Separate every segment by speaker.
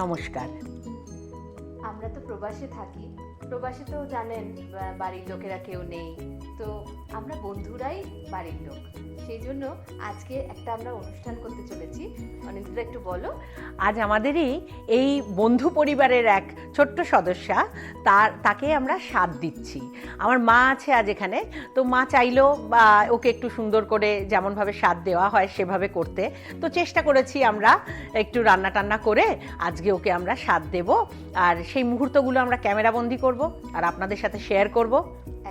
Speaker 1: নমস্কার।
Speaker 2: আমরা তো প্রবাসে থাকি, প্রবাসে তো জানেন বাড়ির লোকেরা কেউ নেই, তো আমরা বন্ধুরাই বাড়ির লোক। সেই জন্য আজকে একটা আমরা অনুষ্ঠান করতে চলেছি। অনিন্দিতা একটু বলো।
Speaker 1: আজ আমাদেরই এই বন্ধু পরিবারের এক ছোট্ট সদস্যা, তাকে আমরা স্বাদ দিচ্ছি। আমার মা আছে আজ এখানে, তো মা চাইলো বা ওকে একটু সুন্দর করে যেমনভাবে স্বাদ দেওয়া হয় সেভাবে করতে, তো চেষ্টা করেছি আমরা একটু রান্না টান্না করে আজকে ওকে আমরা স্বাদ দেব, আর সেই মুহূর্তগুলো আমরা ক্যামেরাবন্দি করব আর আপনাদের সাথে শেয়ার করব।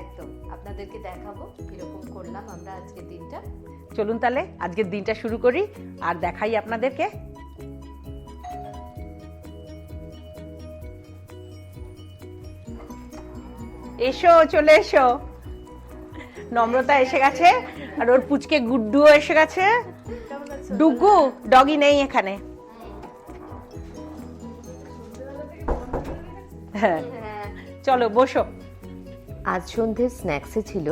Speaker 2: একদম আপনাদেরকে দেখাবো কিরকম করলাম আমরা আজকের দিনটা।
Speaker 1: চলুন তাহলে আজকের দিনটা শুরু করি আর দেখাই আপনাদেরকে। এসো, চলে এসো। নম্রতা এসে গেছে আর ওর পুচকে গুড্ডুও এসে গেছে। ডুগু ডগি নেই এখানে। হ্যাঁ, চলো বসো।
Speaker 2: আজ সন্ধ্যের স্ন্যাক্সে ছিল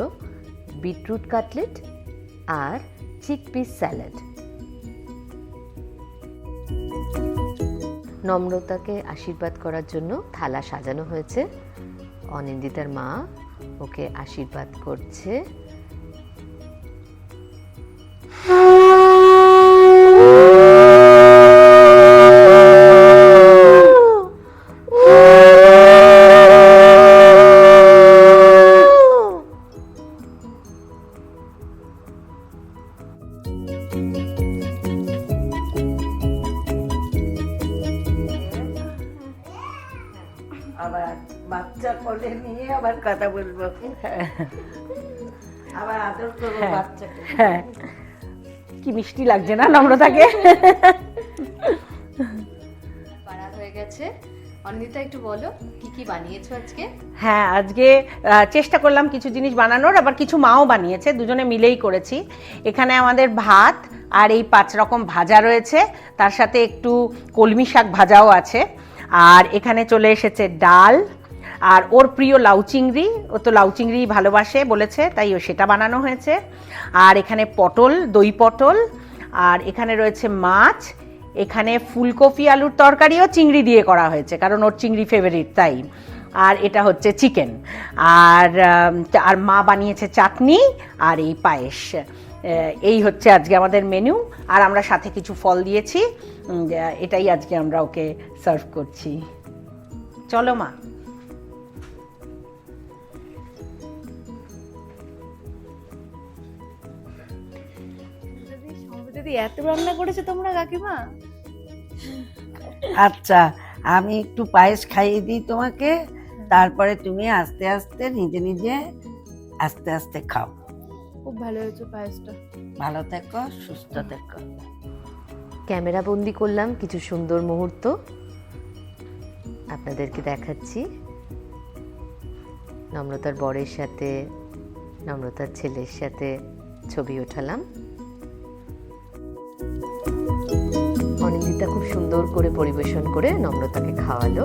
Speaker 2: বিটরুট কাটলেট আর চিকপিস স্যালাড। নম্রতাকে আশীর্বাদ করার জন্য থালা সাজানো হয়েছে। অনিন্দিতার মা ওকে আশীর্বাদ করছে।
Speaker 1: আবার বাচ্চা কোলে নিয়ে আবার কথা বলবো, আবার আদর করবো বাচ্চাকে। হ্যাঁ, কি মিষ্টি লাগছে না নম্রতাকে।
Speaker 2: পাড়া হয়ে গেছে। অনিন্দিতা একটু বলো কি কি বানিয়েছো আজকে?
Speaker 1: হ্যাঁ, আজকে চেষ্টা করলাম কিছু জিনিস বানানোর, আবার কিছু মাও বানিয়েছে, দুজনে মিলেই করেছি। এখানে আমাদের ভাত আর এই 5 রকম ভাজা রয়েছে, তার সাথে একটু কলমি শাক ভাজাও আছে। আর এখানে চলে এসেছে ডাল, আর ওর প্রিয় লাউ চিংড়ি, ও তো লাউ চিংড়ি ভালোবাসে বলেছে, তাই ও সেটা বানানো হয়েছে। আর এখানে পটল, দই পটল, আর এখানে রয়েছে মাছ। এখানে ফুলকপি আলুর তরকারিও চিংড়ি দিয়ে করা হয়েছে, কারণ ওর চিংড়ি ফেভারিট তাই। আর এটা হচ্ছে চিকেন। আর মা বানিয়েছে চাটনি আর এই পায়েস। এই হচ্ছে আজকে আমাদের মেনু। আর আমরা সাথে কিছু ফল দিয়েছি, এটাই আজকে আমরা ওকে সার্ভ করছি। চলো মা।
Speaker 3: দিদি এত রান্না করেছে তোমরা কাকিমা?
Speaker 4: আচ্ছা, আমি একটু পায়েস খাইয়ে দিই তোমাকে, তারপরে তুমি আস্তে আস্তে নিজে নিজে আস্তে আস্তে খাও।
Speaker 3: খুব ভালো হয়েছে পায়েসটা।
Speaker 4: ভালো থেকো, সুস্থ থেকো।
Speaker 2: ক্যামেরা বন্দি করলাম কিছু সুন্দর মুহূর্ত, আপনাদেরকে দেখাচ্ছি। নম্রতার বরের সাথে, নম্রতার ছেলের সাথে ছবি ওঠালাম। অনিন্দিতা খুব সুন্দর করে পরিবেশন করে নম্রতাকে খাওয়ালো।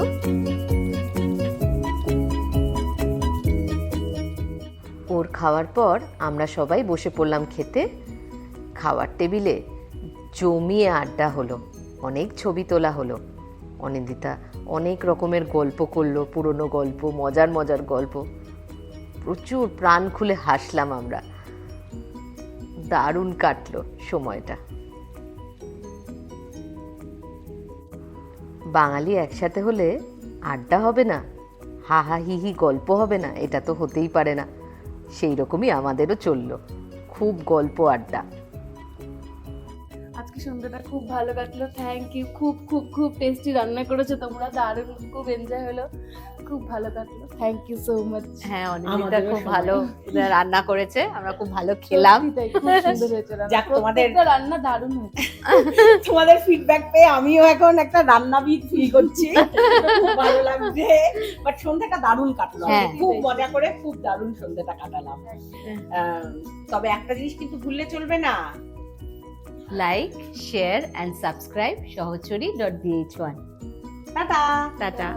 Speaker 2: ওর খাওয়ার পর আমরা সবাই বসে পড়লাম খেতে। খাওয়ার টেবিলে জমিয়ে আড্ডা হলো, অনেক ছবি তোলা হলো। অনিন্দিতা অনেক রকমের গল্প করলো, পুরনো গল্প, মজার মজার গল্প। প্রচুর প্রাণ খুলে হাসলাম আমরা। দারুণ কাটলো সময়টা। বাঙালি একসাথে হলে আড্ডা হবে না, হা হা হি হি গল্প হবে না, এটা তো হতেই পারে না। সেই রকমই আমাদেরও চললো, খুব গল্প আড্ডা।
Speaker 3: আজকে সন্ধ্যাটা খুব ভালো কাটলো। Thank you. খুব খুব খুব টেস্টি রান্না করেছো তোমরা, দারুণ, খুব এনজয় হলো, খুব ভালো কাটলো। Thank you so much.
Speaker 2: হ্যাঁ, অনিন্দিতা খুব ভালো রান্না করেছে, আমরা খুব ভালো খেলাম।
Speaker 3: খুব সুন্দর হয়েছে রান্না।
Speaker 1: যাক,
Speaker 3: প্রত্যেকটা রান্না দারুণ হয়েছে।
Speaker 1: তোমাদের ফিডব্যাক পেয়ে আমিও এখন একটা রান্নাবিদ ফিল করছি, খুব ভালো লাগছে। বাট সন্ধ্যাটা দারুণ কাটলো, খুব মজা করে খুব দারুণ সন্ধ্যাটা কাটালাম। তবে একটা জিনিস কিন্তু ভুললে চলবে না,
Speaker 2: লাইক, শেয়ার অ্যান্ড সাবস্ক্রাইব সহচরী.vh1।
Speaker 1: Tata
Speaker 2: tata.